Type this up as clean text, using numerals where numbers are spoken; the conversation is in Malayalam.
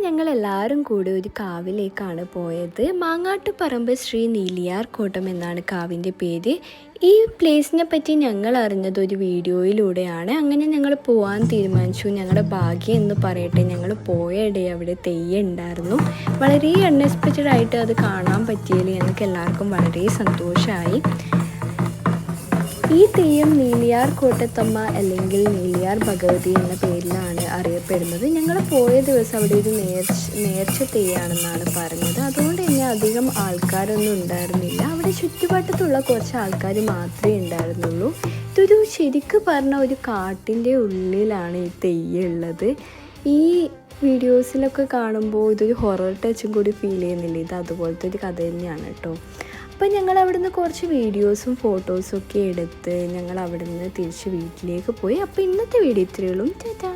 ഞങ്ങളെല്ലാവരും കൂടി ഒരു കാവിലേക്കാണ് പോയത്. മാങ്ങാട്ടുപറമ്പ് ശ്രീ നീലിയാർ കോട്ടം എന്നാണ് കാവിൻ്റെ പേര്. ഈ പ്ലേസിനെ പറ്റി ഞങ്ങൾ അറിഞ്ഞത് ഒരു വീഡിയോയിലൂടെയാണ്. അങ്ങനെ ഞങ്ങൾ പോകാൻ തീരുമാനിച്ചു. ഞങ്ങളുടെ ഭാഗ്യം എന്ന് പറയട്ടെ, ഞങ്ങൾ പോയയിടെ അവിടെ തെയ്യം ഉണ്ടായിരുന്നു. വളരെ അൺഎക്സ്പെക്റ്റഡ് ആയിട്ട് അത് കാണാൻ പറ്റിയതിൽ ഞങ്ങൾക്ക് എല്ലാവർക്കും വളരെ സന്തോഷമായി. ഈ തെയ്യം നീലിയാർ കോട്ടത്തമ്മ അല്ലെങ്കിൽ നീലിയാർ ഭഗവതി എന്ന പേരിലാണ് അറിയപ്പെടുന്നത്. ഞങ്ങൾ പോയ ദിവസം അവിടെ ഒരു നേർച്ച തെയ്യാണെന്നാണ് പറഞ്ഞത്. അതുകൊണ്ട് തന്നെ അധികം ആൾക്കാരൊന്നും ഉണ്ടായിരുന്നില്ല. അവിടെ ചുറ്റുവട്ടത്തുള്ള കുറച്ച് ആൾക്കാർ മാത്രമേ ഉണ്ടായിരുന്നുള്ളൂ. ഇതൊരു ശരിക്കും പറഞ്ഞ ഒരു കാട്ടിൻ്റെ ഉള്ളിലാണ് ഈ തെയ്യം ഉള്ളത്. ഈ വീഡിയോസിലൊക്കെ കാണുമ്പോൾ ഇതൊരു ഹൊറർ ടച്ചും കൂടി ഫീൽ ചെയ്യുന്നില്ല. ഇത് അതുപോലത്തെ ഒരു കഥ തന്നെയാണ് കേട്ടോ. അപ്പം ഞങ്ങൾ അവിടുന്ന് കുറച്ച് വീഡിയോസും ഫോട്ടോസും ഒക്കെ എടുത്ത് ഞങ്ങൾ അവിടുന്ന് തിരിച്ച് വീട്ടിലേക്ക് പോയി. അപ്പോൾ ഇന്നത്തെ വീഡിയോ ഇത്രയേ ഉള്ളൂ. ടാറ്റാ.